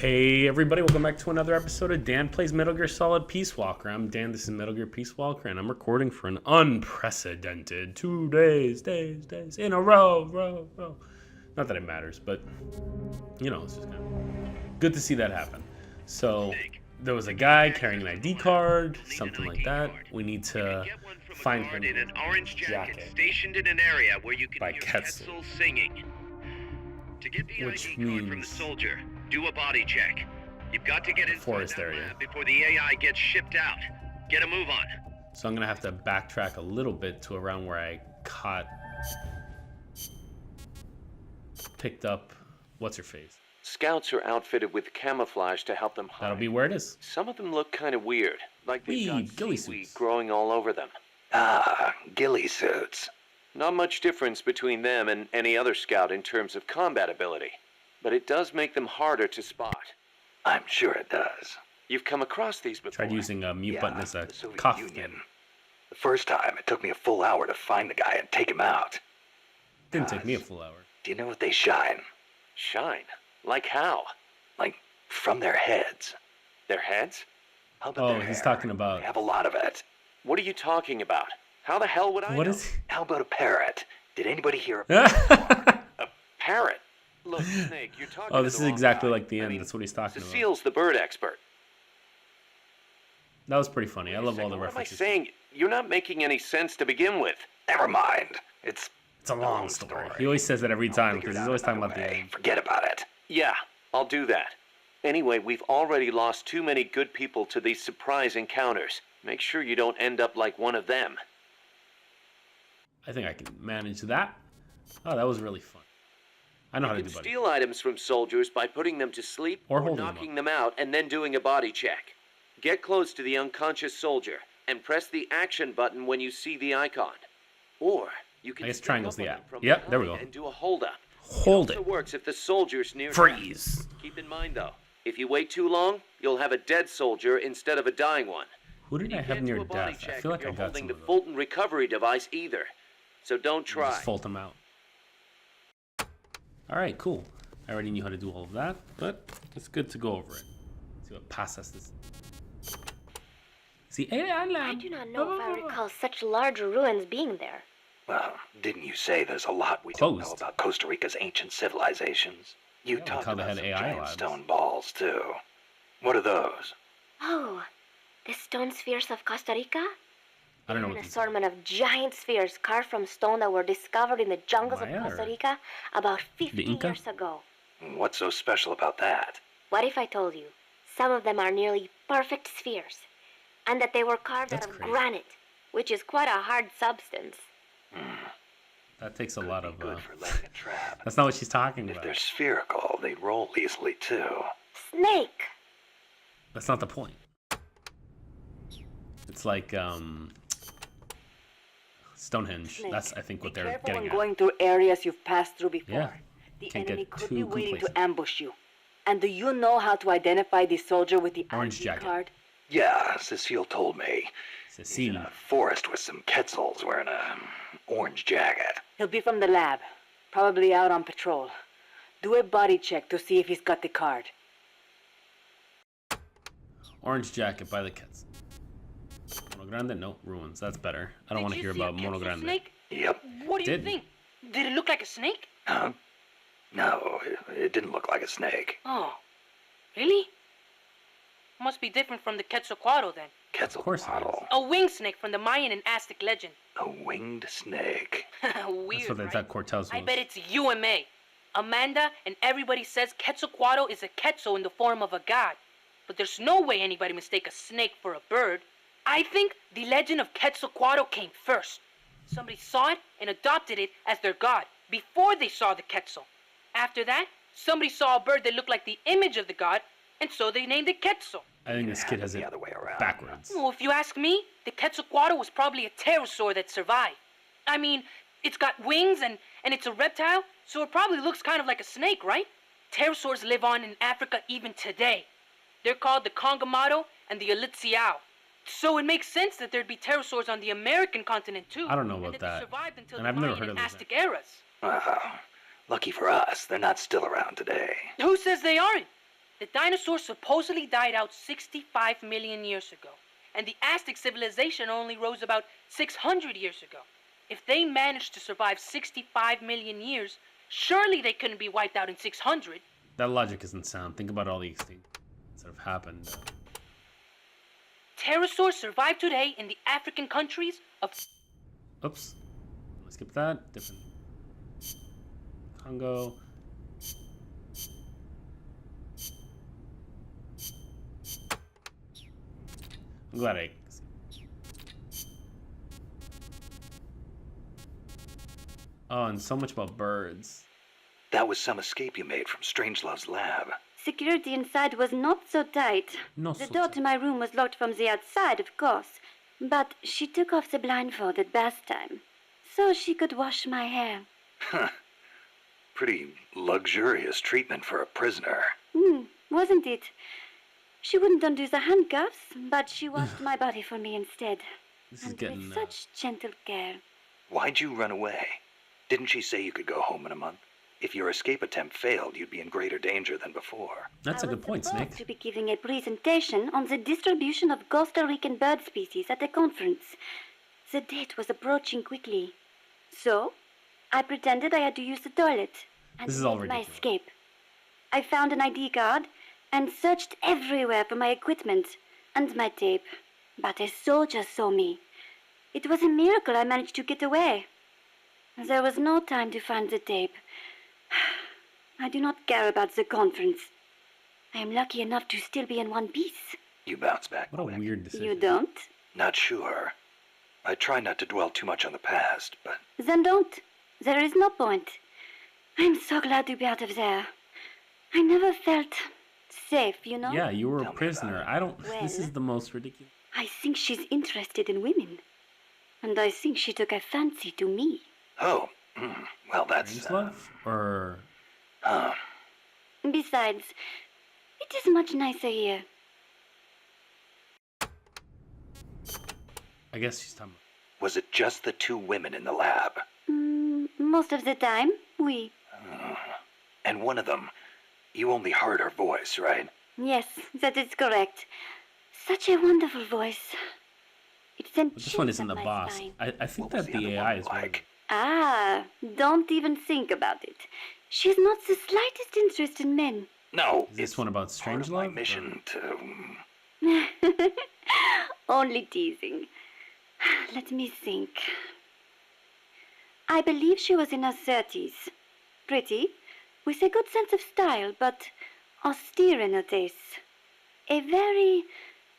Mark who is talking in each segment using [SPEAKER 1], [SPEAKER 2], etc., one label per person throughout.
[SPEAKER 1] Hey everybody, welcome back to another episode of Dan Plays Metal Gear Solid Peace Walker. I'm Dan, this is Metal Gear Peace Walker, and I'm recording for an unprecedented 2 days in a row. Not that it matters, but, you know, it's just kind of good to see that happen. So, there was a guy carrying an ID card, something like that. We need to find him
[SPEAKER 2] in an orange jacket stationed in an area where you can hear Quetzals singing. To get the
[SPEAKER 1] Which
[SPEAKER 2] ID card from the soldier, do a body check. You've got to get into
[SPEAKER 1] forest
[SPEAKER 2] that
[SPEAKER 1] area
[SPEAKER 2] lab before the AI gets shipped out. Get a move on.
[SPEAKER 1] So I'm gonna have to backtrack a little bit to around where I picked up what's her face.
[SPEAKER 3] Scouts are outfitted with camouflage to help them hide.
[SPEAKER 1] That'll be where it is.
[SPEAKER 3] Some of them look kind of weird, like they've got
[SPEAKER 1] ghillie
[SPEAKER 3] seaweed
[SPEAKER 1] suits
[SPEAKER 3] growing all over them.
[SPEAKER 4] Ah, ghillie suits.
[SPEAKER 3] Not much difference between them and any other scout in terms of combat ability, but it does make them harder to spot.
[SPEAKER 4] I'm sure it does.
[SPEAKER 3] You've come across these before.
[SPEAKER 1] Tried using a mute button as a
[SPEAKER 4] the Soviet
[SPEAKER 1] cough
[SPEAKER 4] Union.
[SPEAKER 1] thing.
[SPEAKER 4] The first time, it took me a full hour to find the guy and take him out.
[SPEAKER 1] Didn't take me a full hour.
[SPEAKER 4] Do you know what they shine?
[SPEAKER 3] Shine? Like how?
[SPEAKER 4] Like, from their heads.
[SPEAKER 3] Their heads?
[SPEAKER 4] How about
[SPEAKER 1] Oh,
[SPEAKER 4] their
[SPEAKER 1] he's
[SPEAKER 4] hair?
[SPEAKER 1] talking about...
[SPEAKER 4] They have a lot of it.
[SPEAKER 3] What are you talking about? How the hell would I
[SPEAKER 1] What
[SPEAKER 3] know?
[SPEAKER 1] is...
[SPEAKER 4] How about a parrot? Did anybody hear a
[SPEAKER 3] A parrot? Look, Snake, you're talking
[SPEAKER 1] Oh,
[SPEAKER 3] to
[SPEAKER 1] this
[SPEAKER 3] the
[SPEAKER 1] is
[SPEAKER 3] wrong
[SPEAKER 1] exactly
[SPEAKER 3] guy.
[SPEAKER 1] like the
[SPEAKER 3] I
[SPEAKER 1] end.
[SPEAKER 3] mean,
[SPEAKER 1] That's what he's talking about.
[SPEAKER 3] Cecile's the bird expert.
[SPEAKER 1] That was pretty funny. I love all the
[SPEAKER 3] What am I
[SPEAKER 1] references.
[SPEAKER 3] saying? You're not making any sense to begin with.
[SPEAKER 4] Never mind. It's
[SPEAKER 1] It's a long story. He always says that every time
[SPEAKER 4] figure
[SPEAKER 1] because
[SPEAKER 4] it
[SPEAKER 1] he's
[SPEAKER 4] out
[SPEAKER 1] always talking
[SPEAKER 4] another
[SPEAKER 1] about the
[SPEAKER 4] way.
[SPEAKER 1] end.
[SPEAKER 4] Forget about it.
[SPEAKER 3] Yeah, I'll do that. Anyway, we've already lost too many good people to these surprise encounters. Make sure you don't end up like one of them.
[SPEAKER 1] I think I can manage that. Oh, that was really fun. I know how to
[SPEAKER 3] You
[SPEAKER 1] do
[SPEAKER 3] can
[SPEAKER 1] buddy.
[SPEAKER 3] steal items from soldiers by putting them to sleep
[SPEAKER 1] Or holding them
[SPEAKER 3] knocking them out and then doing a body check. Get close to the unconscious soldier and press the action button when you see the icon. Or you can
[SPEAKER 1] I guess
[SPEAKER 3] sneak
[SPEAKER 1] triangle's
[SPEAKER 3] up on
[SPEAKER 1] the
[SPEAKER 3] them
[SPEAKER 1] app.
[SPEAKER 3] from
[SPEAKER 1] Yep, there we
[SPEAKER 3] behind
[SPEAKER 1] go.
[SPEAKER 3] And do a hold up.
[SPEAKER 1] Hold
[SPEAKER 3] It
[SPEAKER 1] it.
[SPEAKER 3] works if the soldier's near.
[SPEAKER 1] Freeze.
[SPEAKER 3] Keep in mind though, if you wait too long, you'll have a dead soldier instead of a dying one.
[SPEAKER 1] Who did
[SPEAKER 3] And
[SPEAKER 1] I
[SPEAKER 3] you
[SPEAKER 1] have
[SPEAKER 3] can't
[SPEAKER 1] near
[SPEAKER 3] do a body
[SPEAKER 1] death? I
[SPEAKER 3] check
[SPEAKER 1] feel
[SPEAKER 3] if
[SPEAKER 1] like I
[SPEAKER 3] you're
[SPEAKER 1] got
[SPEAKER 3] holding
[SPEAKER 1] some
[SPEAKER 3] the
[SPEAKER 1] of those.
[SPEAKER 3] Fulton recovery device either. So don't try.
[SPEAKER 1] Just fold them out. All right, cool. I already knew how to do all of that, but it's good to go over it. See what passes this. See,
[SPEAKER 5] I do not know if I recall such large ruins being there.
[SPEAKER 4] Well, didn't you say there's a lot we don't know
[SPEAKER 1] Closed.
[SPEAKER 4] about Costa Rica's ancient civilizations? You
[SPEAKER 1] Yeah, like
[SPEAKER 4] talked
[SPEAKER 1] how they
[SPEAKER 4] about
[SPEAKER 1] had
[SPEAKER 4] some
[SPEAKER 1] AI
[SPEAKER 4] giant
[SPEAKER 1] labs.
[SPEAKER 4] stone balls, too. What are those?
[SPEAKER 5] Oh, the stone spheres of Costa Rica?
[SPEAKER 1] I don't know
[SPEAKER 5] They're
[SPEAKER 1] what
[SPEAKER 5] an
[SPEAKER 1] these are.
[SPEAKER 5] assortment of giant spheres carved from stone that were discovered in the jungles of
[SPEAKER 1] Maya
[SPEAKER 5] Costa
[SPEAKER 1] or
[SPEAKER 5] Rica about 50
[SPEAKER 1] Inca?
[SPEAKER 5] years ago.
[SPEAKER 4] What's so special about that?
[SPEAKER 5] What if I told you some of them are nearly perfect spheres, and that they were carved
[SPEAKER 1] That's
[SPEAKER 5] out of
[SPEAKER 1] crazy.
[SPEAKER 5] granite, which is quite a hard substance?
[SPEAKER 1] That takes a lot of.
[SPEAKER 4] Good for laying a trap.
[SPEAKER 1] That's not what she's talking
[SPEAKER 4] If
[SPEAKER 1] about.
[SPEAKER 4] they're spherical, they'd roll easily, too.
[SPEAKER 5] Snake!
[SPEAKER 1] That's not the point. It's like Stonehenge.
[SPEAKER 6] Snake,
[SPEAKER 1] That's I think what
[SPEAKER 6] be
[SPEAKER 1] they're
[SPEAKER 6] careful
[SPEAKER 1] getting
[SPEAKER 6] when
[SPEAKER 1] at.
[SPEAKER 6] going through areas you've passed through before.
[SPEAKER 1] Yeah.
[SPEAKER 6] The
[SPEAKER 1] Can't
[SPEAKER 6] enemy
[SPEAKER 1] get
[SPEAKER 6] could
[SPEAKER 1] too
[SPEAKER 6] be waiting
[SPEAKER 1] complacent.
[SPEAKER 6] to ambush you. And do you know how to identify the soldier with the
[SPEAKER 1] Orange
[SPEAKER 6] ID
[SPEAKER 1] jacket.
[SPEAKER 6] card?
[SPEAKER 4] Yeah, Cecile told me. He's in
[SPEAKER 1] Cecile.
[SPEAKER 4] a forest with some Quetzals wearing a orange jacket.
[SPEAKER 6] He'll be from the lab, probably out on patrol. Do a body check to see if he's got the card.
[SPEAKER 1] Orange jacket by the Quetzals. Mono Grande? No, ruins. That's better. I don't want to hear about Mono Grande.
[SPEAKER 7] Snake?
[SPEAKER 4] Yep.
[SPEAKER 7] What do you
[SPEAKER 1] Did.
[SPEAKER 7] think? Did it look like a snake?
[SPEAKER 4] Huh? No, it didn't look like a snake.
[SPEAKER 7] Oh, really? Must be different from the Quetzalcoatl then.
[SPEAKER 4] Quetzal
[SPEAKER 1] Of course it
[SPEAKER 4] model.
[SPEAKER 7] A winged snake from the Mayan and Aztec legend.
[SPEAKER 4] A winged snake.
[SPEAKER 7] Weird,
[SPEAKER 1] That's what they
[SPEAKER 7] right?
[SPEAKER 1] thought Cortez was.
[SPEAKER 7] I bet it's UMA. Amanda and everybody says Quetzalcoatl is a Quetzal in the form of a god. But there's no way anybody mistake a snake for a bird. I think the legend of Quetzalcoatl came first. Somebody saw it and adopted it as their god before they saw the Quetzal. After that, somebody saw a bird that looked like the image of the god, and so they named it Quetzal.
[SPEAKER 1] I think this kid has
[SPEAKER 4] the
[SPEAKER 1] it
[SPEAKER 4] other way around.
[SPEAKER 1] backwards.
[SPEAKER 7] Well, if you ask me, the Quetzalcoatl was probably a pterosaur that survived. I mean, it's got wings and it's a reptile, so it probably looks kind of like a snake, right? Pterosaurs live on in Africa even today. They're called the Congamato and the Elitziao. So it makes sense that there'd be pterosaurs on the American continent too.
[SPEAKER 1] I don't know
[SPEAKER 7] and
[SPEAKER 1] about
[SPEAKER 7] that.
[SPEAKER 1] that.
[SPEAKER 7] They survived until
[SPEAKER 1] And
[SPEAKER 7] the
[SPEAKER 1] I've never
[SPEAKER 7] Mayan
[SPEAKER 1] heard
[SPEAKER 7] and
[SPEAKER 1] of those
[SPEAKER 7] Aztec eras.
[SPEAKER 4] Wow. Lucky for us, they're not still around today.
[SPEAKER 7] Who says they aren't? The dinosaurs supposedly died out 65 million years ago, and the Aztec civilization only rose about 600 years ago. If they managed to survive 65 million years, surely they couldn't be wiped out in 600.
[SPEAKER 1] That logic isn't sound. Think about all the extinctions that have happened.
[SPEAKER 7] Pterosaurs survive today in the African countries of...
[SPEAKER 1] Oops. Let's skip that. Different. Congo. I'm glad I... Oh, and so much about birds.
[SPEAKER 4] That was some escape you made from Strangelove's lab.
[SPEAKER 5] Security inside was not so tight.
[SPEAKER 1] Not
[SPEAKER 5] The
[SPEAKER 1] so
[SPEAKER 5] door
[SPEAKER 1] tight.
[SPEAKER 5] to my room was locked from the outside, of course. But she took off the blindfold at bath time, so she could wash my hair.
[SPEAKER 4] Huh. Pretty luxurious treatment for a prisoner.
[SPEAKER 5] Wasn't it? She wouldn't undo the handcuffs, but she washed my body for me instead.
[SPEAKER 1] This is
[SPEAKER 5] And
[SPEAKER 1] getting...
[SPEAKER 5] with such gentle care.
[SPEAKER 4] Why'd you run away? Didn't she say you could go home in a month? If your escape attempt failed, you'd be in greater danger than before.
[SPEAKER 1] That's a good point,
[SPEAKER 5] I was
[SPEAKER 1] Snake.
[SPEAKER 5] supposed to be giving a presentation on the distribution of Costa Rican bird species at a conference. The date was approaching quickly. So, I pretended I had to use the toilet and
[SPEAKER 1] This is all
[SPEAKER 5] made my
[SPEAKER 1] ridiculous.
[SPEAKER 5] escape. I found an ID card and searched everywhere for my equipment and my tape. But a soldier saw me. It was a miracle I managed to get away. There was no time to find the tape. I do not care about the conference. I am lucky enough to still be in one piece.
[SPEAKER 4] You bounce back
[SPEAKER 1] What a
[SPEAKER 4] quick.
[SPEAKER 1] weird decision.
[SPEAKER 5] You don't?
[SPEAKER 4] Not sure. I try not to dwell too much on the past, but
[SPEAKER 5] Then don't. There is no point. I'm so glad to be out of there. I never felt safe, you know?
[SPEAKER 1] Yeah, you were a
[SPEAKER 4] Tell me about
[SPEAKER 1] prisoner.
[SPEAKER 4] it.
[SPEAKER 1] I don't... This is
[SPEAKER 5] Well-
[SPEAKER 1] the most ridiculous...
[SPEAKER 5] I think she's interested in women. And I think she took a fancy to me.
[SPEAKER 4] oh, well, that's
[SPEAKER 1] Strangelove? Or...
[SPEAKER 5] Besides, it is much nicer here.
[SPEAKER 1] I guess she's talking
[SPEAKER 4] Was it just the two women in the lab?
[SPEAKER 5] Most of the time, we.
[SPEAKER 4] And one of them, you only heard her voice, right?
[SPEAKER 5] Yes, that is correct. Such a wonderful voice. It sent
[SPEAKER 1] But this one
[SPEAKER 5] chills
[SPEAKER 1] isn't
[SPEAKER 5] up
[SPEAKER 1] the
[SPEAKER 5] my
[SPEAKER 1] boss.
[SPEAKER 5] spine.
[SPEAKER 1] I think
[SPEAKER 4] What was
[SPEAKER 1] that
[SPEAKER 4] the
[SPEAKER 1] the
[SPEAKER 4] other
[SPEAKER 1] AI
[SPEAKER 4] one
[SPEAKER 1] is one of
[SPEAKER 4] like?
[SPEAKER 5] Ah, don't even think about it. She's not the slightest interest in men.
[SPEAKER 4] No,
[SPEAKER 1] Is this
[SPEAKER 4] it's
[SPEAKER 1] one about
[SPEAKER 4] part of my
[SPEAKER 1] Strangelove?
[SPEAKER 4] mission to...
[SPEAKER 5] Only teasing. Let me think. I believe she was in her 30s. Pretty, with a good sense of style, but austere in her tastes. A very
[SPEAKER 1] This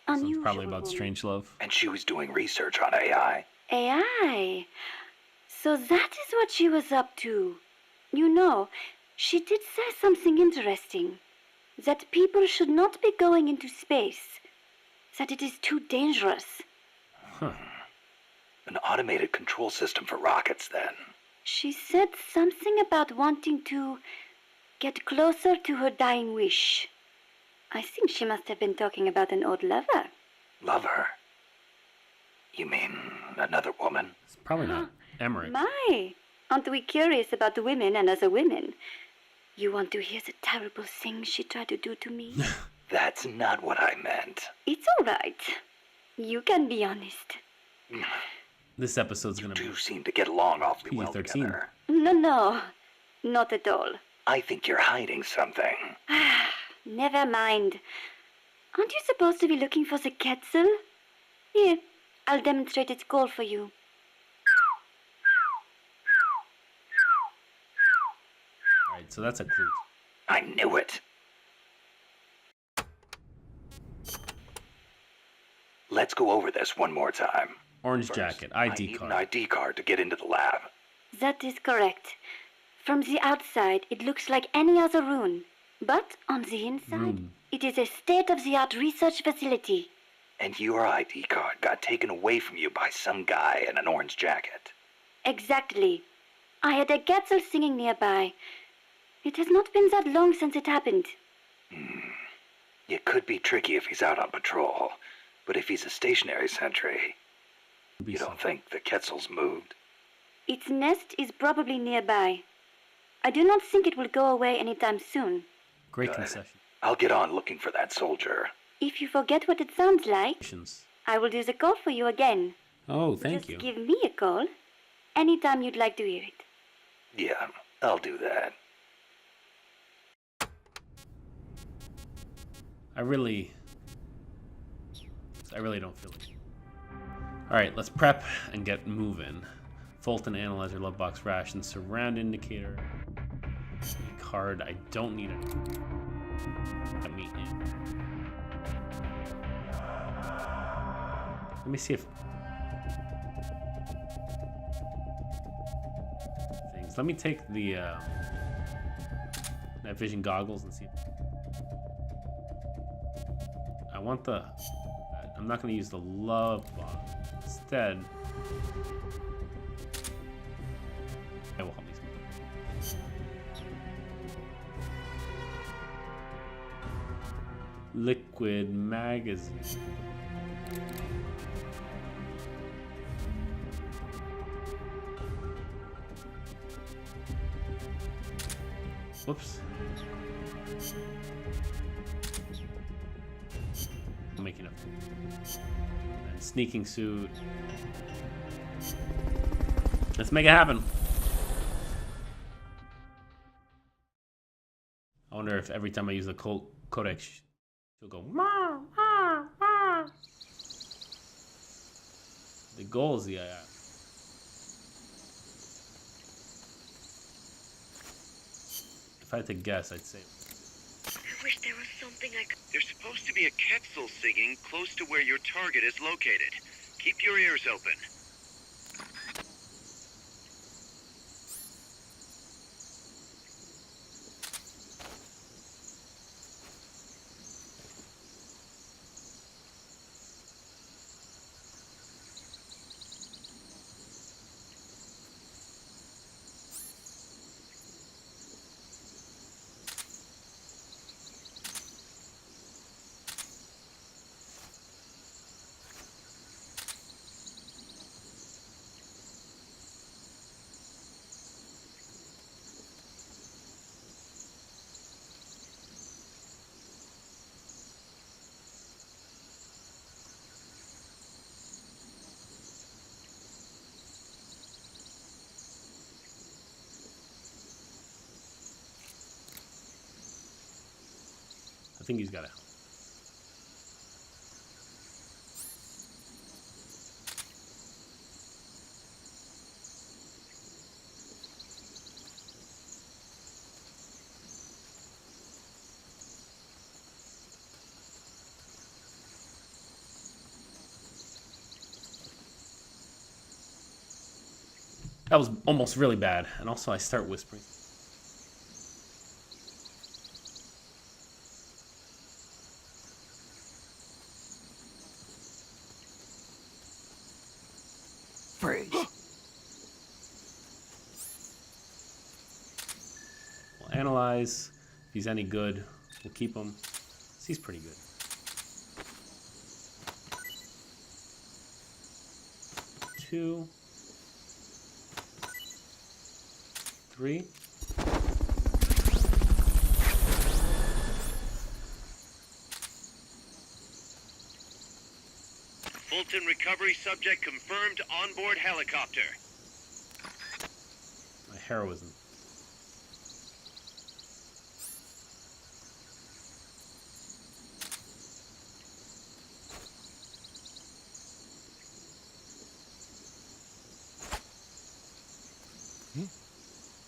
[SPEAKER 1] one's
[SPEAKER 5] unusual
[SPEAKER 1] probably about
[SPEAKER 5] woman.
[SPEAKER 1] Strangelove.
[SPEAKER 4] And she was doing research on AI.
[SPEAKER 5] AI. So that is what she was up to. You know, she did say something interesting. That people should not be going into space. That it is too dangerous.
[SPEAKER 1] Huh.
[SPEAKER 4] An automated control system for rockets, then.
[SPEAKER 5] She said something about wanting to get closer to her dying wish. I think she must have been talking about an old lover.
[SPEAKER 4] Lover? You mean another woman?
[SPEAKER 1] It's probably not Emmerich.
[SPEAKER 5] My, aren't we curious about the women and other women? You want to hear the terrible things she tried to do to me?
[SPEAKER 4] That's not what I meant.
[SPEAKER 5] It's all right. You can be honest.
[SPEAKER 1] This episode's gonna be...
[SPEAKER 4] You seem to get along awfully well
[SPEAKER 1] PG-13.
[SPEAKER 4] together.
[SPEAKER 5] No, not at all.
[SPEAKER 4] I think you're hiding something.
[SPEAKER 5] Never mind. Aren't you supposed to be looking for the Quetzal? Here, I'll demonstrate its call for you.
[SPEAKER 1] Alright, so that's a clue.
[SPEAKER 4] I knew it. Let's go over this one more time.
[SPEAKER 1] Orange
[SPEAKER 4] First,
[SPEAKER 1] jacket,
[SPEAKER 4] I
[SPEAKER 1] ID
[SPEAKER 4] need
[SPEAKER 1] card.
[SPEAKER 4] an ID card to get into the lab.
[SPEAKER 5] That is correct. From the outside, it looks like any other rune. But on the inside,
[SPEAKER 1] Rune.
[SPEAKER 5] it is a state-of-the-art research facility.
[SPEAKER 4] And your ID card got taken away from you by some guy in an orange jacket.
[SPEAKER 5] Exactly. I had a Quetzal singing nearby. It has not been that long since it happened.
[SPEAKER 4] It could be tricky if he's out on patrol, but if he's a stationary sentry,
[SPEAKER 1] Be
[SPEAKER 4] you don't
[SPEAKER 1] something.
[SPEAKER 4] think the Quetzals moved?
[SPEAKER 5] Its nest is probably nearby. I do not think it will go away anytime soon.
[SPEAKER 1] Great
[SPEAKER 4] Good.
[SPEAKER 1] concession.
[SPEAKER 4] I'll get on looking for that soldier.
[SPEAKER 5] If you forget what it sounds like,
[SPEAKER 1] Patience.
[SPEAKER 5] I will do the call for you again.
[SPEAKER 1] Oh, thank
[SPEAKER 5] Just
[SPEAKER 1] you.
[SPEAKER 5] give me a call anytime you'd like to hear it.
[SPEAKER 4] Yeah, I'll do that.
[SPEAKER 1] I really don't feel it. Alright, let's prep and get moving. Fulton Analyzer, Love Box Ration, Surround Indicator, card. I don't need it. Let me in. Let me see if things. Let me take the night vision goggles and see. I want the. I'm not going to use the love box. Instead, I will help me. Liquid magazine. Whoops. I'm making up. And sneaking suit. Let's make it happen. I wonder if every time I use the codex, she'll go. "Mah, mah, mah." The goal is the If I had to guess, I'd say.
[SPEAKER 5] I wish there was something I could.
[SPEAKER 2] There's supposed to be a Quetzal singing close to where your target is located. Keep your ears open.
[SPEAKER 1] I think he's got to help. That was almost really bad. And also I start whispering.
[SPEAKER 4] Freeze.
[SPEAKER 1] We'll analyze. If he's any good, we'll keep him. He's pretty good. Two. 3.
[SPEAKER 2] Fulton recovery subject confirmed onboard helicopter.
[SPEAKER 1] My heroism.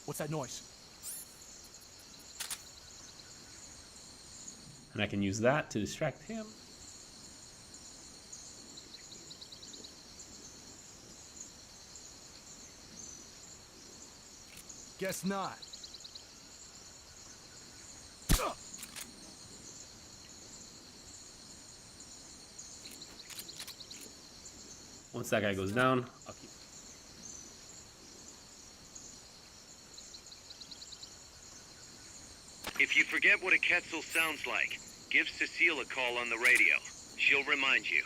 [SPEAKER 8] What's that noise?
[SPEAKER 1] And I can use that to distract him.
[SPEAKER 8] Guess not.
[SPEAKER 1] Once that guy goes down, I'll keep.
[SPEAKER 2] If you forget what a Quetzal sounds like, give Cecile a call on the radio. She'll remind you.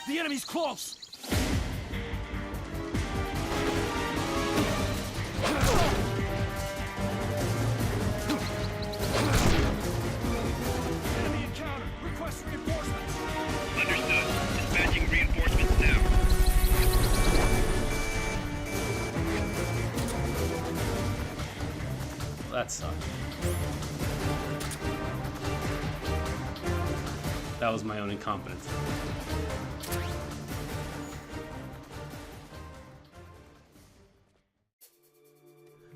[SPEAKER 8] The enemy's close! Enemy encounter! Request reinforcements!
[SPEAKER 2] Understood. Dispatching reinforcements now.
[SPEAKER 1] That sucked. That was my own incompetence.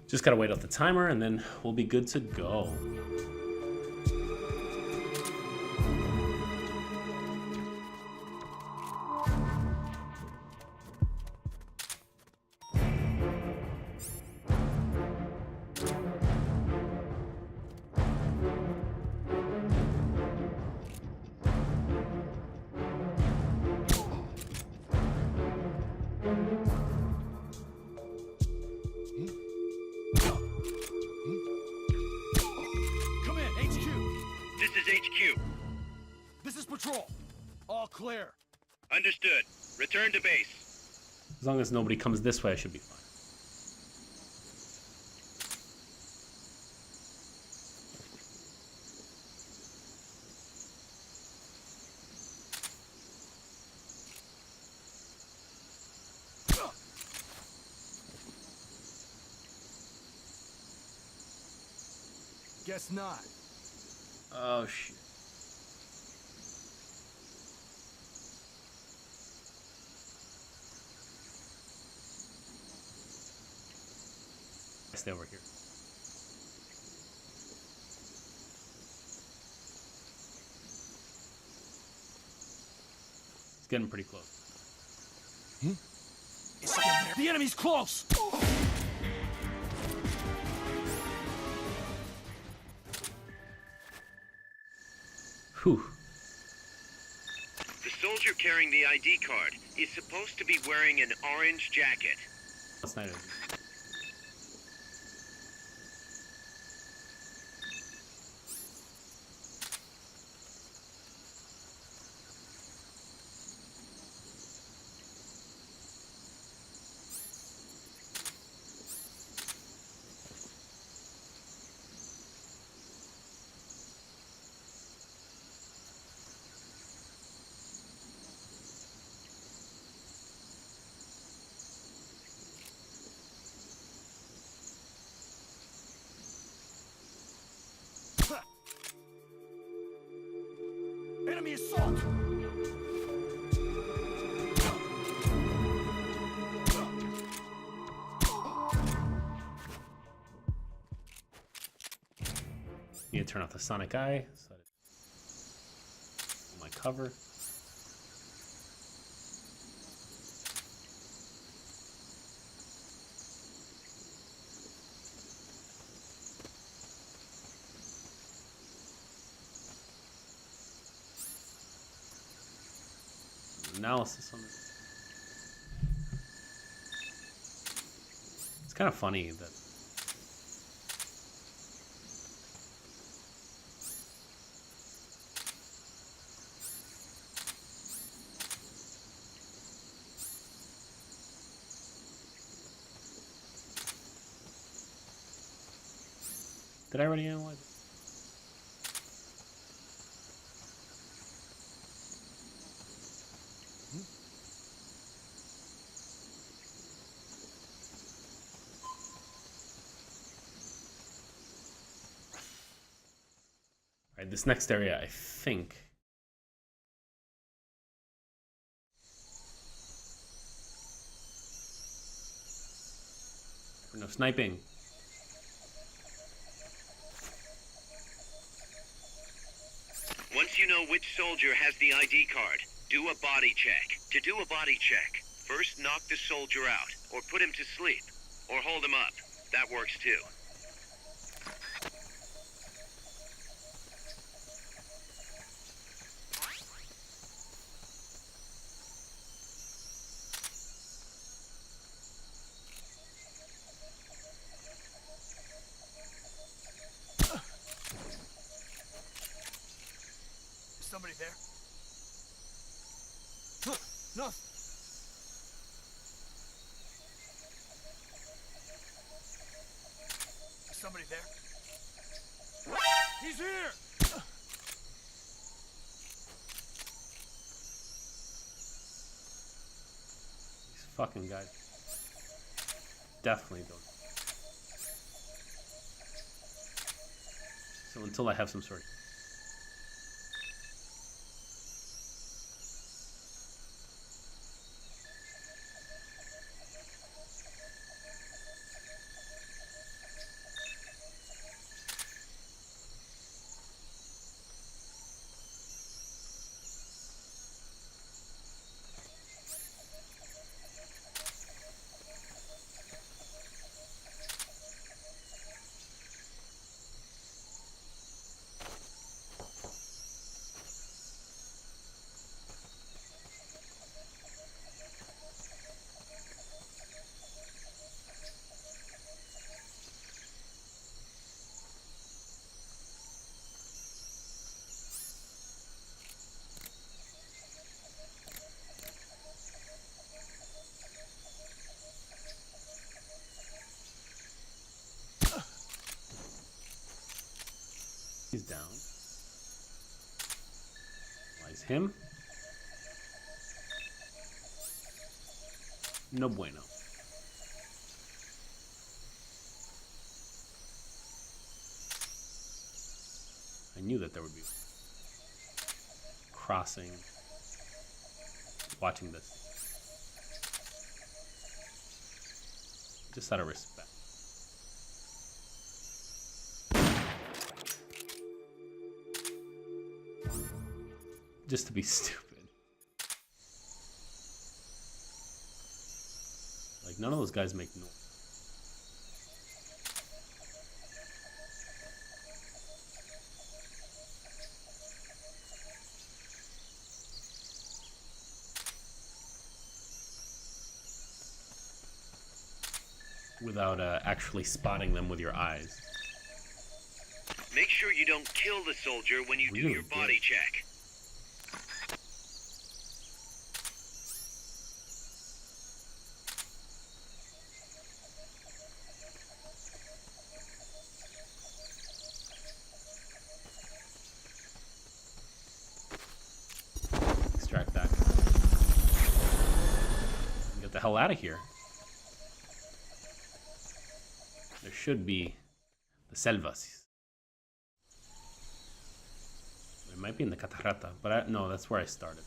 [SPEAKER 1] Just gotta wait out the timer and then we'll be good to go.
[SPEAKER 8] Come in, HQ!
[SPEAKER 2] This is HQ.
[SPEAKER 8] This is patrol. All clear.
[SPEAKER 2] Understood. Return to base.
[SPEAKER 1] As long as nobody comes this way, I should be fine.
[SPEAKER 8] Guess not.
[SPEAKER 1] Oh, shit. Stay over here. It's getting pretty close.
[SPEAKER 8] Is someone there? The enemy's close!
[SPEAKER 1] Whew.
[SPEAKER 2] The soldier carrying the ID card is supposed to be wearing an orange jacket.
[SPEAKER 1] That's not it.
[SPEAKER 8] Enemy assault!
[SPEAKER 1] Need to turn off the sonic eye. So my cover. Analysis on this. It's kind of funny that did I already analyze it? Alright, this next area, I think. No sniping.
[SPEAKER 2] Once you know which soldier has the ID card, do a body check. To do a body check, first knock the soldier out, or put him to sleep, or hold him up. That works too.
[SPEAKER 8] Is somebody there? Huh, no. Is somebody there? He's here!
[SPEAKER 1] These fucking guys. Definitely don't. So until I have some sort of... He's down. Lies him. No bueno. I knew that there would be crossing. Watching this. Just out of respect. Just to be stupid. Like, none of those guys make noise. Without actually spotting them with your eyes.
[SPEAKER 2] Make sure you don't kill the soldier when you do
[SPEAKER 1] Really
[SPEAKER 2] your body
[SPEAKER 1] good.
[SPEAKER 2] check.
[SPEAKER 1] Extract that. Get the hell out of here. There should be the selvas. It might be in the Catarata, but no, that's where I started.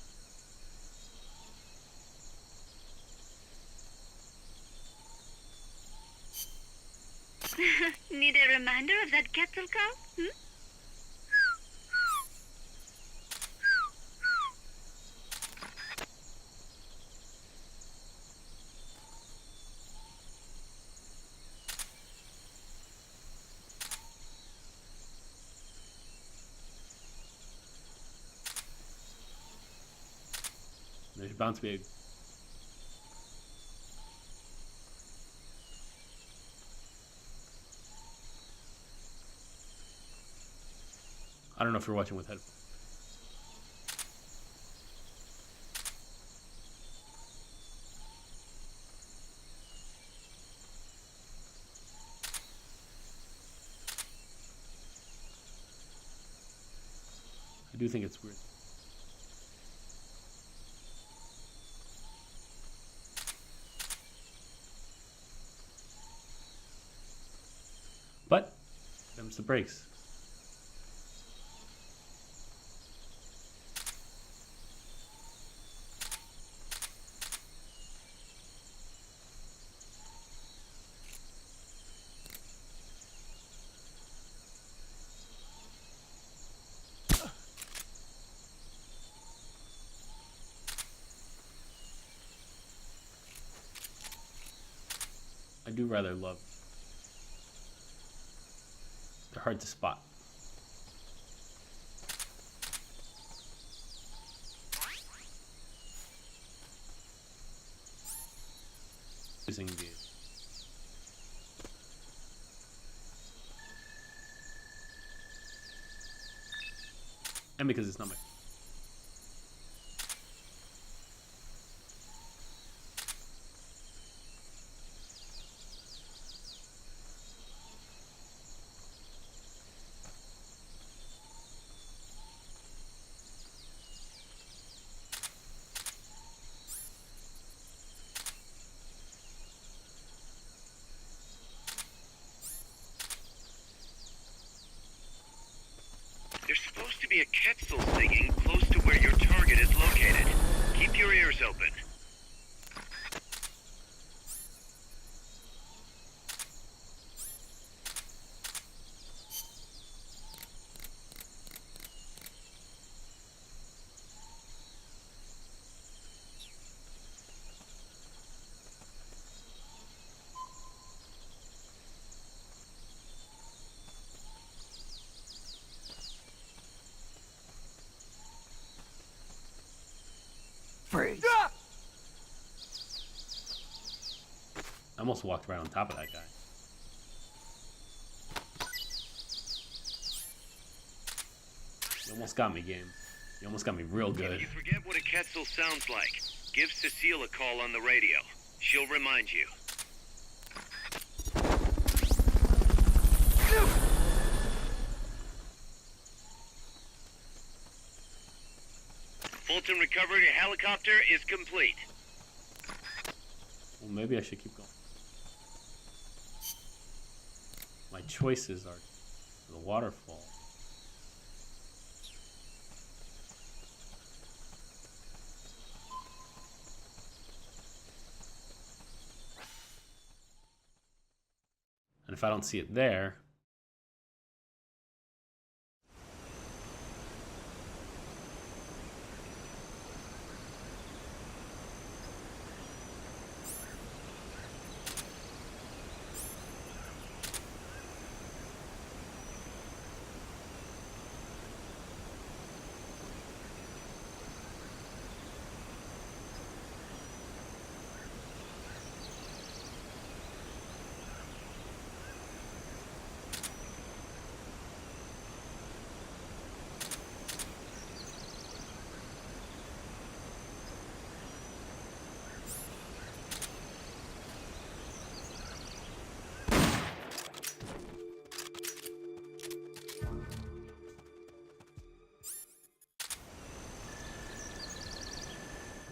[SPEAKER 5] Need a reminder of that Quetzal call?
[SPEAKER 1] There's bound to be a... I don't know if you're watching with headphones. I do think it's weird. But, them's the brakes. I do rather love. They're hard to spot. Using these. And because it's not my.
[SPEAKER 2] There's supposed to be a Quetzal singing close to where your target is located. Keep your ears open.
[SPEAKER 8] Freeze.
[SPEAKER 1] I almost walked right on top of that guy. You almost got me, game. You almost got me real
[SPEAKER 2] If
[SPEAKER 1] good.
[SPEAKER 2] you forget what a Quetzal sounds like, give Cecile a call on the radio. She'll remind you. Fulton recovered your helicopter is complete.
[SPEAKER 1] Well, maybe I should keep going. My choices are the waterfall. And if I don't see it there,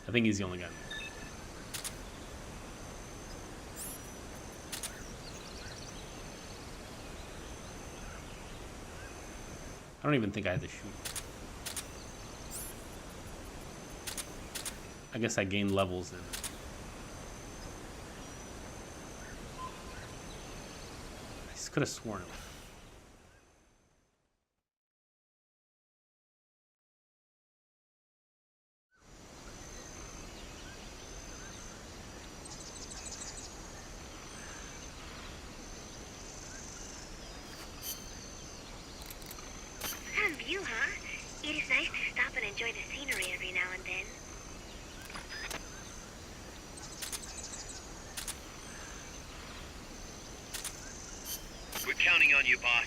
[SPEAKER 1] I think he's the only guy. I don't even think I had to shoot. I guess I gained levels in. I just could have sworn it was.
[SPEAKER 5] Fun view, huh? It is nice to stop and enjoy the scenery every now and then.
[SPEAKER 2] We're counting on you, boss.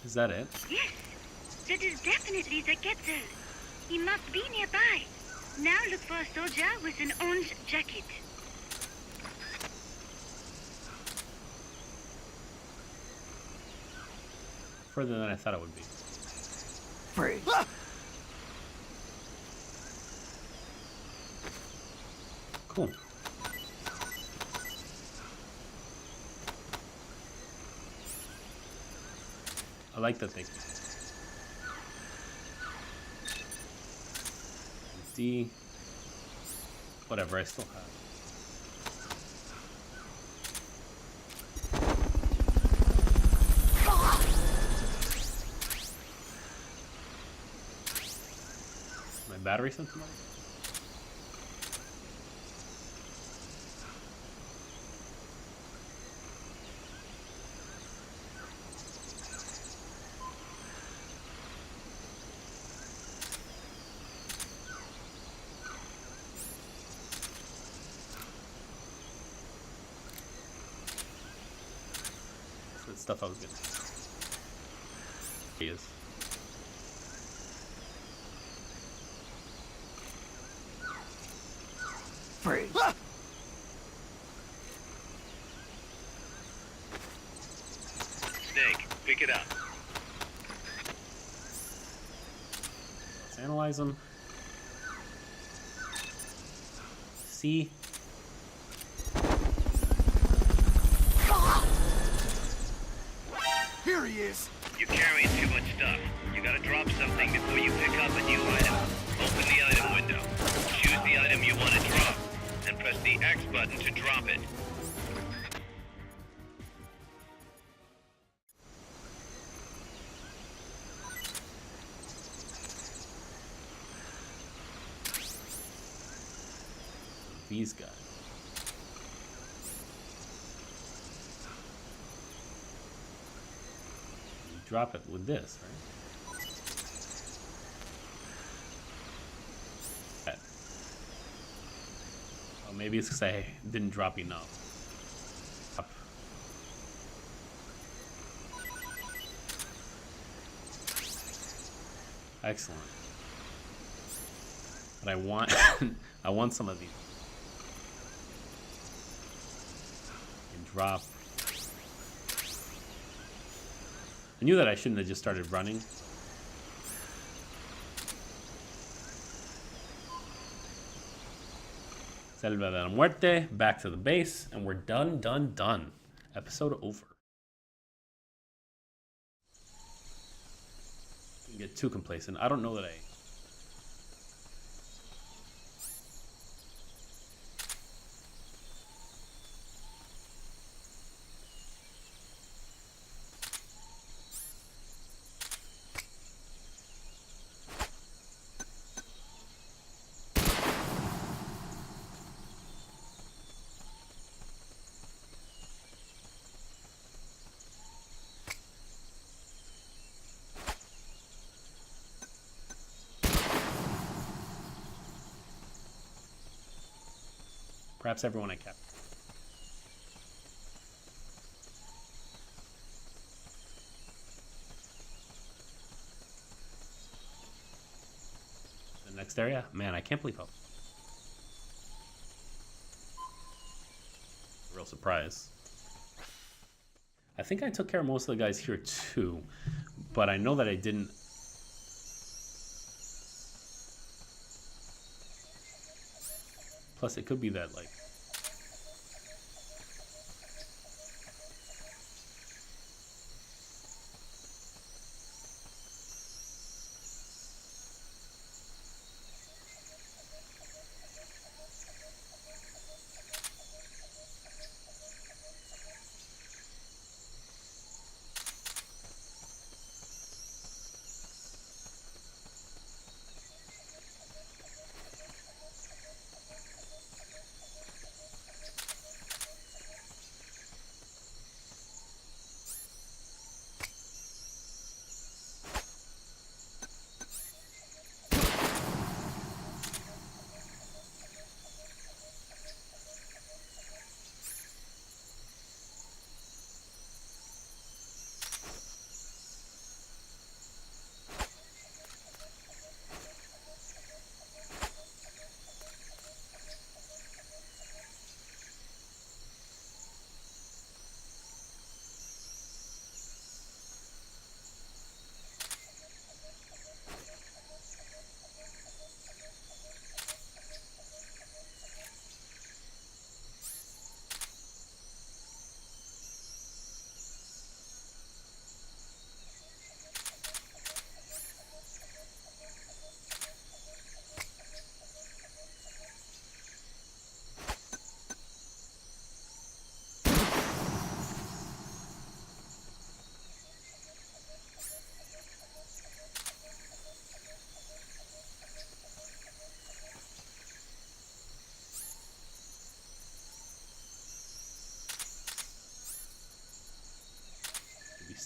[SPEAKER 1] Is that it?
[SPEAKER 5] Yes, that is definitely the Quetzal. He must be nearby. Now look for a soldier with an orange jacket.
[SPEAKER 1] Further than I thought it would be.
[SPEAKER 8] Freeze.
[SPEAKER 1] Cool. I like that they D. Whatever, I still have. My battery something like that? That's the stuff I was getting. He is.
[SPEAKER 8] Freeze.
[SPEAKER 2] Snake, pick it up.
[SPEAKER 1] Let's analyze them. See.
[SPEAKER 8] Here he is.
[SPEAKER 2] You're carrying too much stuff. You gotta drop something before you pick up a new item. Open the item window. Choose the item you want to drop, and press the X button to drop it.
[SPEAKER 1] These guys. You drop it with this, right? Okay. Oh, maybe it's because I didn't drop enough. Up. Excellent. But I want I want some of these. And drop. I knew that I shouldn't have just started running. Selva de la Muerte, back to the base, and we're done. Episode over. Didn't get too complacent. I don't know that I... Perhaps everyone I kept. The next area? Man, I can't believe how... Real surprise. I think I took care of most of the guys here too, but I know that I didn't... Plus, it could be that, like...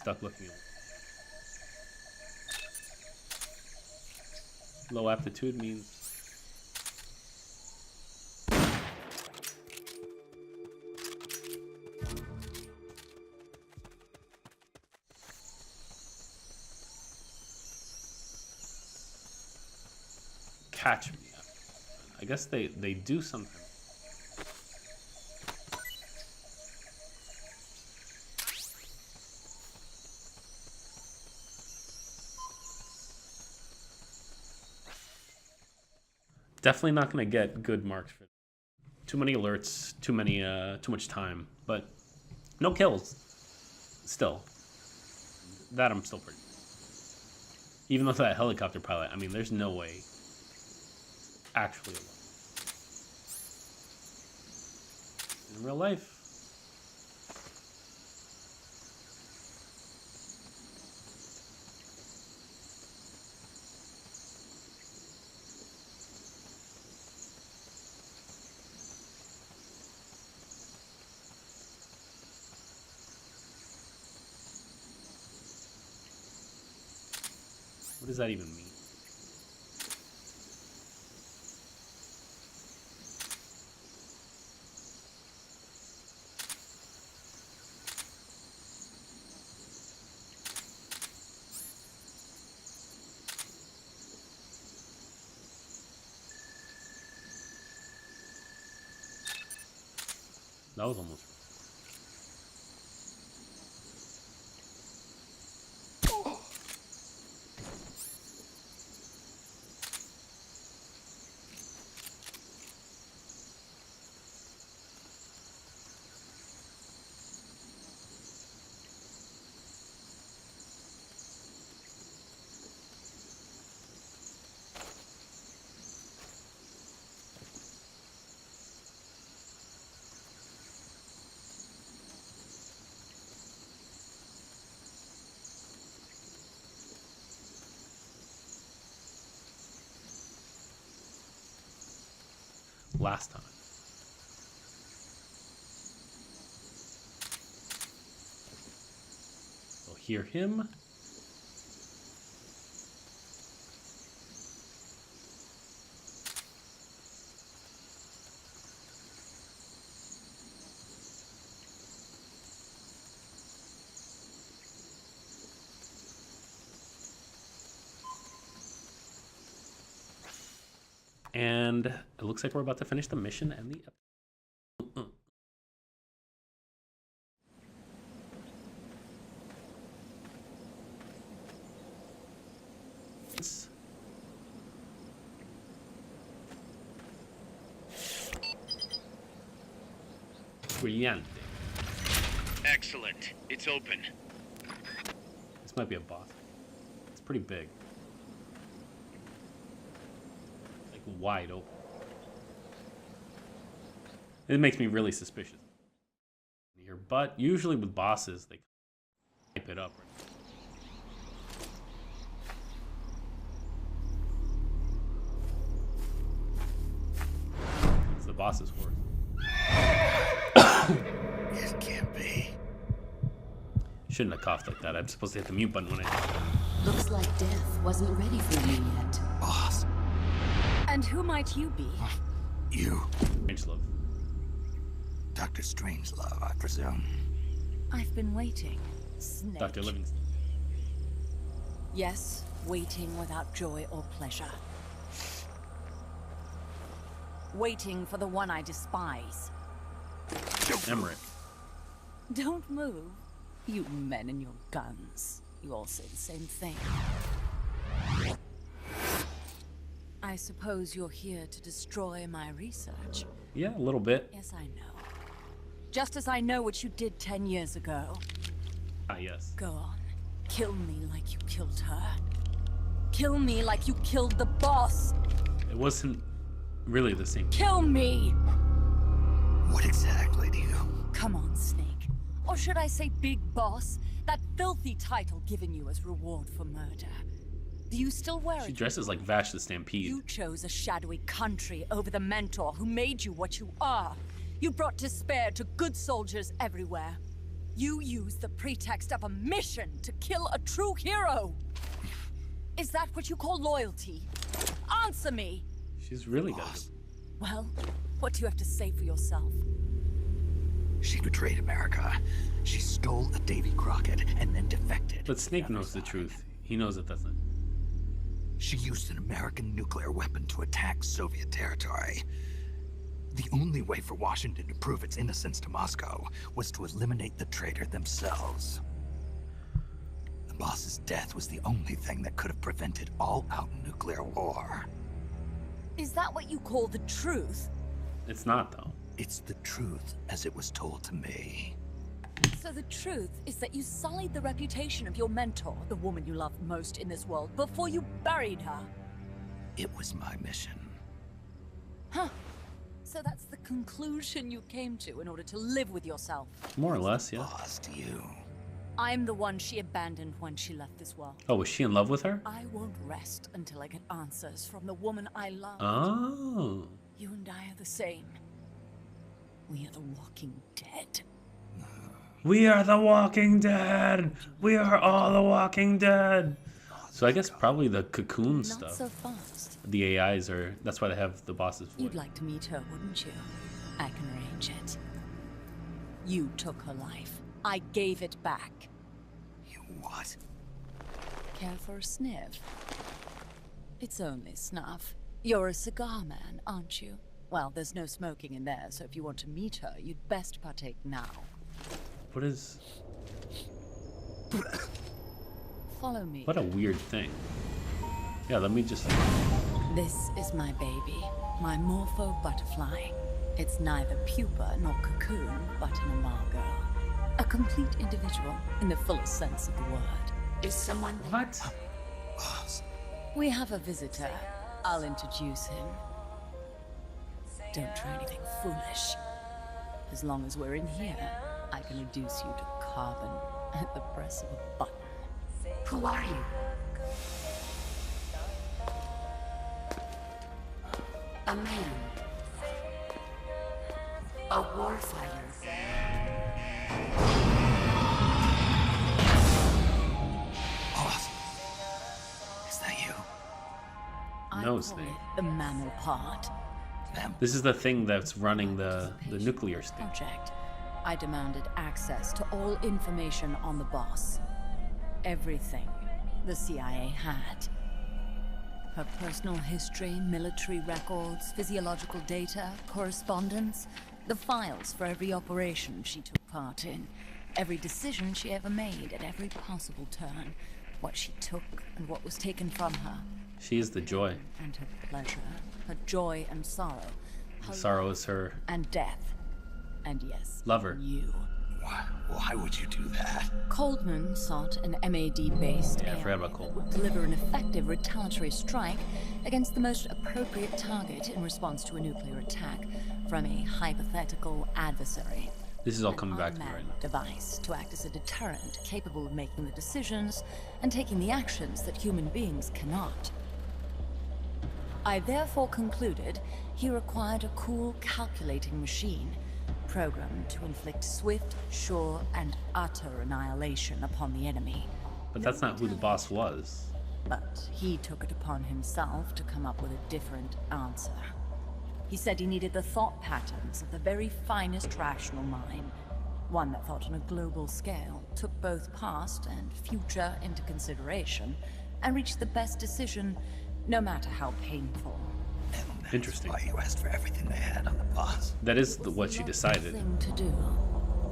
[SPEAKER 1] stuck with me. Low aptitude means catch me. I guess they do sometimes. Definitely not gonna get good marks for too many alerts, too much time, but no kills. Still, that I'm still pretty. Even though that helicopter pilot, I mean, there's no way. Actually, in real life. What does that even mean? That was almost. Last time. We'll hear him. And it looks like we're about to finish the mission and the episode. Brilliant.
[SPEAKER 2] Excellent. It's open.
[SPEAKER 1] This might be a boss. It's pretty big. Like wide open. It makes me really suspicious here, but usually with bosses, they hype it up. It's the boss's horse.
[SPEAKER 8] It can't be.
[SPEAKER 1] Shouldn't have coughed like that. I'm supposed to hit the mute button when I.
[SPEAKER 9] Looks like death wasn't ready for you yet.
[SPEAKER 8] Boss.
[SPEAKER 9] And who might you be?
[SPEAKER 8] You.
[SPEAKER 1] Strangelove.
[SPEAKER 8] Dr. Strangelove, I presume.
[SPEAKER 9] I've been waiting. Snake.
[SPEAKER 1] Dr. Livingston.
[SPEAKER 9] Yes, waiting without joy or pleasure. Waiting for the one I despise.
[SPEAKER 1] Emmerich.
[SPEAKER 9] Don't move. You men and your guns. You all say the same thing. I suppose you're here to destroy my research.
[SPEAKER 1] Yeah, a little bit.
[SPEAKER 9] Yes, I know. Just as I know what you did 10 years ago.
[SPEAKER 1] Ah, yes.
[SPEAKER 9] Go on. Kill me like you killed her. Kill me like you killed the boss.
[SPEAKER 1] It wasn't really the same.
[SPEAKER 9] Kill me!
[SPEAKER 8] What exactly do you...
[SPEAKER 9] Come on, Snake. Or should I say Big Boss? That filthy title given you as reward for murder. Do you still wear it?
[SPEAKER 1] She dresses like Vash the Stampede.
[SPEAKER 9] You chose a shadowy country over the mentor who made you what you are. You brought despair to good soldiers everywhere. You use the pretext of a mission to kill a true hero. Is that what you call loyalty? Answer me!
[SPEAKER 1] She's really good.
[SPEAKER 9] Well, what do you have to say for yourself?
[SPEAKER 8] She betrayed America. She stole a Davy Crockett and then defected.
[SPEAKER 1] But Snake knows the truth. He knows it doesn't.
[SPEAKER 8] She used an American nuclear weapon to attack Soviet territory. The only way for Washington to prove its innocence to Moscow was to eliminate the traitor themselves. The boss's death was the only thing that could have prevented all-out nuclear war.
[SPEAKER 9] Is that what you call the truth?
[SPEAKER 1] It's not, though.
[SPEAKER 8] It's the truth as it was told to me.
[SPEAKER 9] So the truth is that you sullied the reputation of your mentor, the woman you loved most in this world, before you buried her.
[SPEAKER 8] It was my mission.
[SPEAKER 9] Huh. So that's the conclusion you came to in order to live with yourself.
[SPEAKER 1] More or less, yeah.
[SPEAKER 8] Lost to you.
[SPEAKER 9] I'm the one she abandoned when she left this world.
[SPEAKER 1] Oh, was she in love with her?
[SPEAKER 9] I won't rest until I get answers from the woman I love.
[SPEAKER 1] Oh.
[SPEAKER 9] You and I are the same. We are the walking dead.
[SPEAKER 1] We are the Walking Dead. We are all the Walking Dead. So I guess probably the cocoon
[SPEAKER 9] Not
[SPEAKER 1] stuff.
[SPEAKER 9] so fast.
[SPEAKER 1] The AIs are. That's why they have the bosses for
[SPEAKER 9] You'd
[SPEAKER 1] it.
[SPEAKER 9] like to meet her, wouldn't you? I can arrange it. You took her life. I gave it back.
[SPEAKER 8] You what?
[SPEAKER 9] Care for a sniff? It's only snuff. You're a cigar man, aren't you? Well, there's no smoking in there, so if you want to meet her, you'd best partake now.
[SPEAKER 1] What is?
[SPEAKER 9] Follow me.
[SPEAKER 1] What a weird thing. Yeah, let me just.
[SPEAKER 9] This is my baby, my morpho butterfly. It's neither pupa nor cocoon, but an imago. A complete individual in the fullest sense of the word.
[SPEAKER 8] Is someone...
[SPEAKER 1] What?
[SPEAKER 8] Boss.
[SPEAKER 9] We have a visitor. I'll introduce him. Don't try anything foolish. As long as we're in here, I can reduce you to carbon at the press of a button.
[SPEAKER 8] Who are you? A man. A warfighter. Boss. Is that you?
[SPEAKER 9] I
[SPEAKER 1] No,
[SPEAKER 9] call
[SPEAKER 1] Snake.
[SPEAKER 9] it the mammal part.
[SPEAKER 1] This is the thing that's running the nuclear state.
[SPEAKER 9] Project. I demanded access to all information on the boss. Everything the CIA had. Her personal history, military records, physiological data, correspondence, the files for every operation she took part in, every decision she ever made at every possible turn, what she took and what was taken from her.
[SPEAKER 1] She is the joy.
[SPEAKER 9] And her pleasure, her joy and sorrow, her
[SPEAKER 1] Sorrow is her
[SPEAKER 9] and death. And yes,
[SPEAKER 1] lover.
[SPEAKER 9] you.
[SPEAKER 8] Why would you do that?
[SPEAKER 9] Coldman sought an MAD-based
[SPEAKER 1] Yeah, I
[SPEAKER 9] AI
[SPEAKER 1] forgot about
[SPEAKER 9] that
[SPEAKER 1] Coldman.
[SPEAKER 9] would deliver an effective retaliatory strike against the most appropriate target in response to a nuclear attack from a hypothetical adversary.
[SPEAKER 1] This is all coming back to me right
[SPEAKER 9] Unmanned
[SPEAKER 1] now.
[SPEAKER 9] device to act as a deterrent capable of making the decisions and taking the actions that human beings cannot. I therefore concluded he required a cool calculating machine programmed to inflict swift, sure, and utter annihilation upon the enemy.
[SPEAKER 1] But that's not who the boss was.
[SPEAKER 9] But he took it upon himself to come up with a different answer. He said he needed the thought patterns of the very finest rational mind, one that thought on a global scale, took both past and future into consideration, and reached the best decision, no matter how painful.
[SPEAKER 1] Interesting.
[SPEAKER 8] Why you asked for everything they had on the boss?
[SPEAKER 1] That is what she
[SPEAKER 9] Not the
[SPEAKER 1] decided.
[SPEAKER 9] thing to do.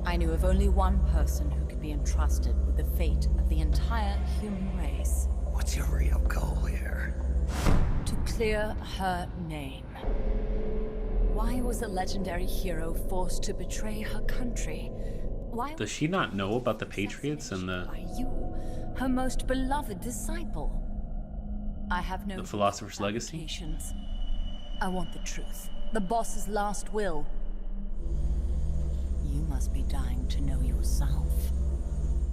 [SPEAKER 9] I knew of only one person who could be entrusted with the fate of the entire human race.
[SPEAKER 8] What's your real goal here?
[SPEAKER 9] To clear her name. Why was a legendary hero forced to betray her country? Why
[SPEAKER 1] Does she not know about the Patriots and the
[SPEAKER 9] by you, her most beloved disciple? I have no
[SPEAKER 1] philosopher's legacy?
[SPEAKER 9] patience. I want the truth. The boss's last will. You must be dying to know yourself.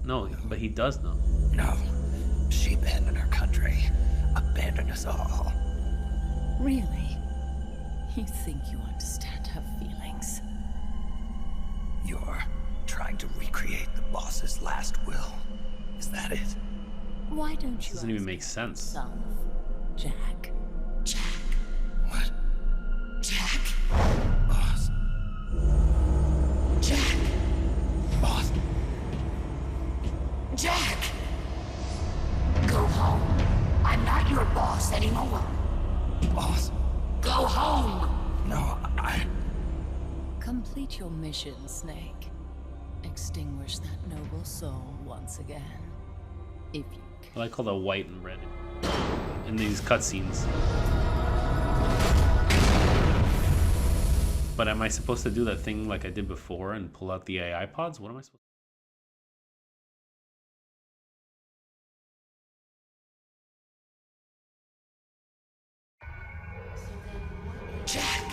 [SPEAKER 1] No, but he does know.
[SPEAKER 8] No. She abandoned her country. Abandoned us all.
[SPEAKER 9] Really? You think you understand her feelings?
[SPEAKER 8] You're trying to recreate the boss's last will. Is that it?
[SPEAKER 9] Why don't you
[SPEAKER 1] Doesn't even
[SPEAKER 9] ask
[SPEAKER 1] make sense.
[SPEAKER 9] yourself, Jack?
[SPEAKER 8] Jack. What? Jack? Boss. Jack. Boss. Jack! Go home. I'm not your boss anymore. Boss. Go home! No, I...
[SPEAKER 9] Complete your mission, Snake. Extinguish that noble soul once again. If you can.
[SPEAKER 1] I like all the white and red in these cutscenes. But am I supposed to do that thing like I did before and pull out the AI pods? What am I supposed to do?
[SPEAKER 8] Jack!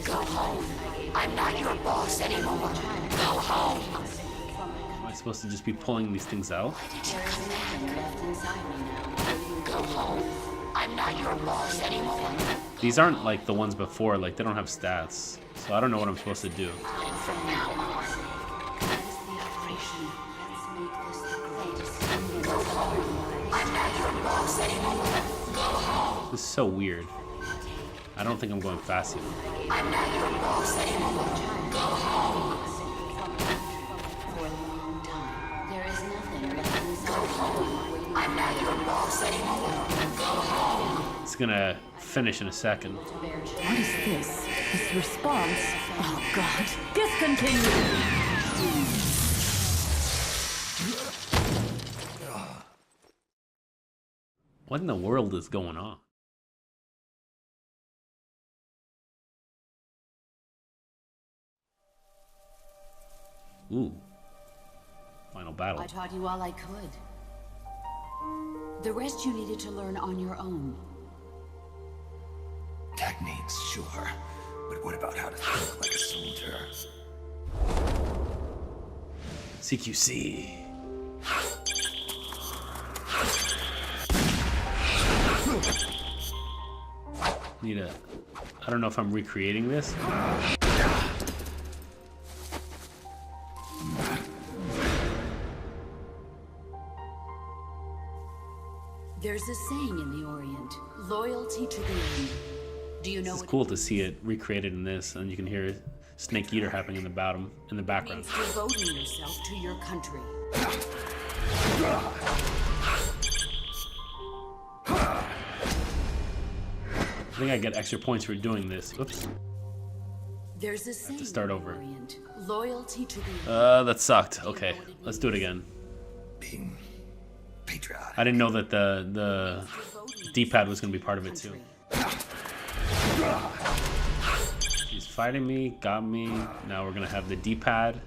[SPEAKER 8] Go home. I'm not your boss anymore. Go home.
[SPEAKER 1] Am I supposed to just be pulling these things out?
[SPEAKER 8] Go home. I'm not your boss anymore.
[SPEAKER 1] These aren't like the ones before, like they don't have stats. So I don't know what I'm supposed to do.
[SPEAKER 8] From now on. Go home. I'm not your boss anymore. Go home.
[SPEAKER 1] This is so weird. I don't think I'm going fast enough.
[SPEAKER 8] I'm not your boss anymore. Go home. Go home. I'm not your boss anymore. Go home.
[SPEAKER 1] It's gonna finish in a second.
[SPEAKER 9] What is this? This response? Oh God! Discontinue!
[SPEAKER 1] What in the world is going on? Ooh. Final battle.
[SPEAKER 10] I taught you all I could. The rest you needed to learn on your own.
[SPEAKER 8] Techniques, sure. But what about how to think like a soldier?
[SPEAKER 1] CQC. Need a... I don't know if I'm recreating this.
[SPEAKER 10] There's a saying in the Orient, loyalty to the end. Do you know
[SPEAKER 1] It's
[SPEAKER 10] what
[SPEAKER 1] cool
[SPEAKER 10] it
[SPEAKER 1] to see it recreated in this, and you can hear Snake Eater happening in the bottom, in the background.
[SPEAKER 10] means devoting yourself to your country?
[SPEAKER 1] I think I get extra points for doing this. Oops.
[SPEAKER 10] There's a saying
[SPEAKER 1] start
[SPEAKER 10] in
[SPEAKER 1] over.
[SPEAKER 10] the Orient, loyalty to the end.
[SPEAKER 1] That sucked. Okay, let's do it again.
[SPEAKER 8] Being patriotic.
[SPEAKER 1] I didn't know that the D-pad was going to be part of it too. He's fighting me, got me. Now we're going to have the D-pad.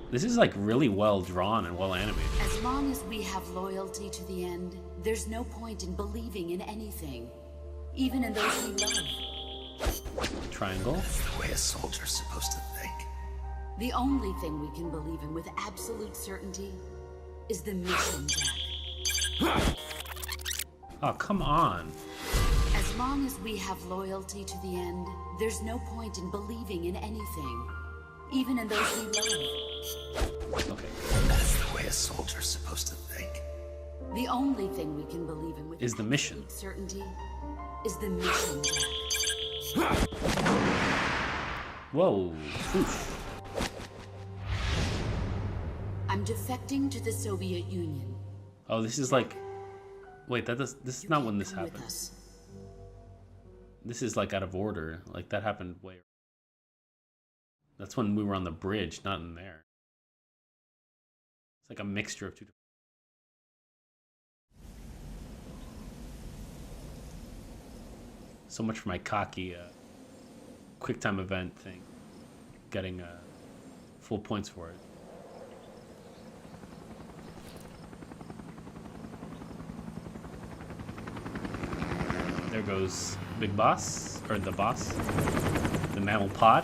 [SPEAKER 1] This is like really well drawn and well animated.
[SPEAKER 10] As long as we have loyalty to the end, there's no point in believing in anything, even in those we love.
[SPEAKER 1] Triangle.
[SPEAKER 8] That's the way a soldier's supposed to think.
[SPEAKER 10] The only thing we can believe in with absolute certainty is the mission, Jack.
[SPEAKER 1] Oh, come on.
[SPEAKER 10] As long as we have loyalty to the end, there's no point in believing in anything, even in those we love.
[SPEAKER 1] Okay.
[SPEAKER 8] That's the way a soldier's supposed to think.
[SPEAKER 10] The only thing we can believe in with
[SPEAKER 1] Is the mission.
[SPEAKER 10] absolute certainty is the mission, Jack.
[SPEAKER 1] Whoa. Oof.
[SPEAKER 10] I'm defecting to the Soviet Union.
[SPEAKER 1] Oh, this is like... Wait, this is not when this
[SPEAKER 10] Come with
[SPEAKER 1] happened.
[SPEAKER 10] us.
[SPEAKER 1] This is like out of order. Like that happened way... That's when we were on the bridge, not in there. It's like a mixture of two different... So much for my cocky quick time event thing. Getting full points for it. There goes Big Boss, or the boss, the mammal pod.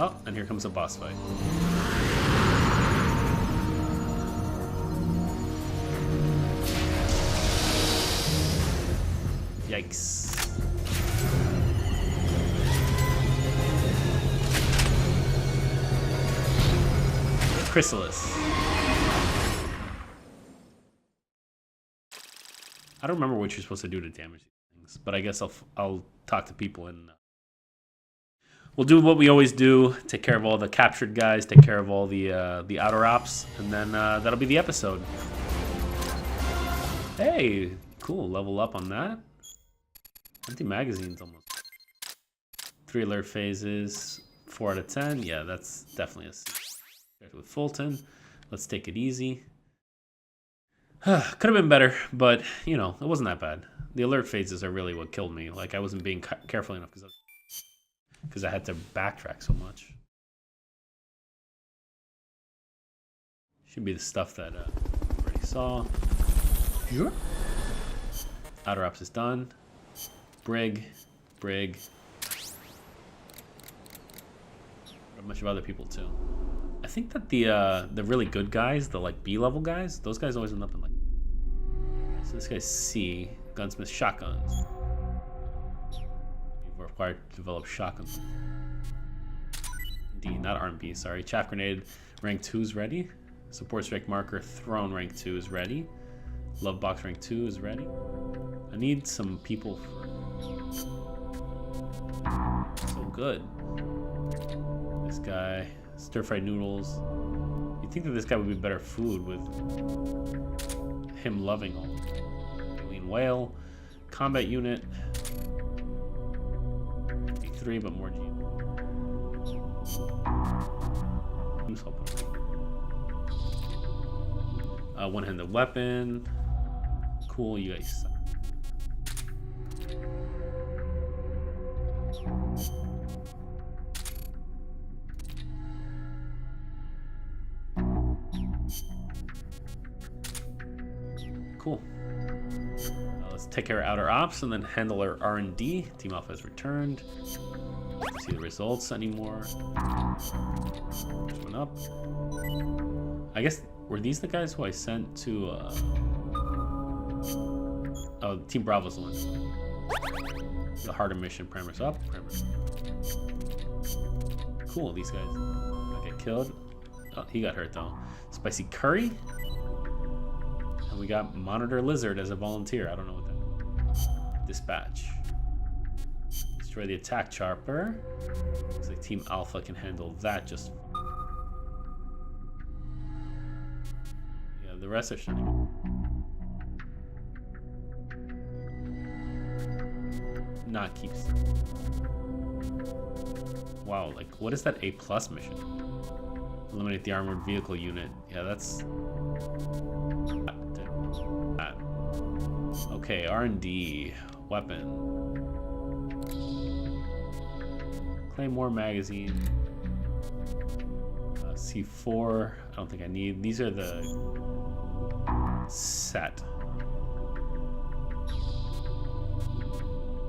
[SPEAKER 1] Oh, and here comes a boss fight. Yikes. Chrysalis. I don't remember what you're supposed to do to damage these things, but I guess I'll talk to people and we'll do what we always do. Take care of all the captured guys. Take care of all the outer ops, and then that'll be the episode. Hey, cool. Level up on that. Empty magazines almost. 3 alert phases. 4 out of 10. Yeah, that's definitely a C. With Fulton, let's take it easy. Could have been better, but you know, it wasn't that bad. The alert phases are really what killed me. Like I wasn't being careful enough because I had to backtrack so much. Should be the stuff that I already saw. Sure. Outer ops is done. Brig. A bunch of other people too. I think that the really good guys, the like B level guys, those guys always end up in like. So this guy's C, gunsmith shotguns. We're required to develop shotguns. D, not R&B, sorry. Chaff grenade, rank 2 is ready. Support strike marker, throne rank 2 is ready. Love box rank 2 is ready. I need some people for. So good. This guy. Stir-fried noodles. You'd think that this guy would be better food with him loving all. Lean whale. Combat unit. 3, but more G. One-handed weapon. Cool, you guys. Cool. Let's take care of outer ops and then handle our R&D. Team Alpha has returned. Don't see the results anymore. There's one up. I guess, were these the guys who I sent to, oh, Team Bravo's the one. The harder mission, parameters up, parameters. Cool, these guys not get killed. Oh, he got hurt though. Spicy curry. And we got Monitor Lizard as a volunteer. I don't know what that is. Dispatch. Destroy the attack chopper. Looks like Team Alpha can handle that just fine. Yeah, the rest are starting. Not keeps. Wow, like what is that A+ mission? Eliminate the armored vehicle unit. Yeah, that's. Okay, R&D, weapon, Claymore magazine, C4. I don't think I need. These are the set.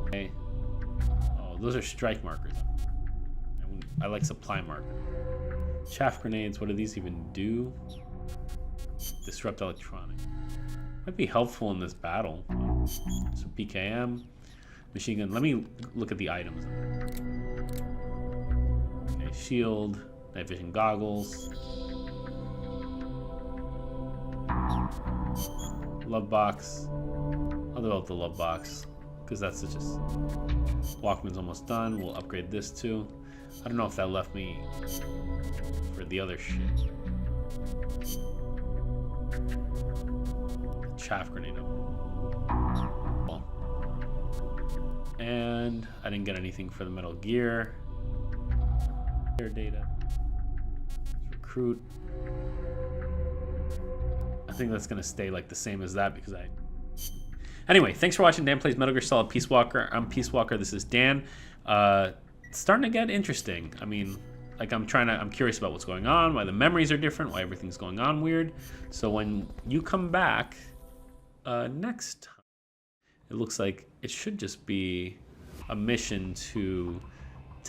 [SPEAKER 1] Okay. Oh, those are strike markers. I like supply marker. Chaff grenades. What do these even do? Disrupt electronics. Might be helpful in this battle. So PKM, machine gun. Let me look at the items. Okay, shield, night vision goggles, love box. I'll develop the love box because that's just. Walkman's almost done. We'll upgrade this too. I don't know if that left me for the other shit. Chaff grenade up. Well. And I didn't get anything for the Metal Gear. Data. Let's recruit. I think that's gonna stay like the same as that because I. Anyway, thanks for watching Dan Plays Metal Gear Solid Peace Walker. I'm Peace Walker. This is Dan. It's starting to get interesting. I mean, like I'm curious about what's going on, why the memories are different, why everything's going on weird. So when you come back next time, it looks like it should just be a mission to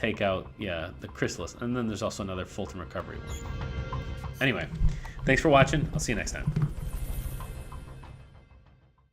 [SPEAKER 1] take out, yeah, the chrysalis. And then there's also another Fulton recovery one. Anyway, thanks for watching. I'll see you next time.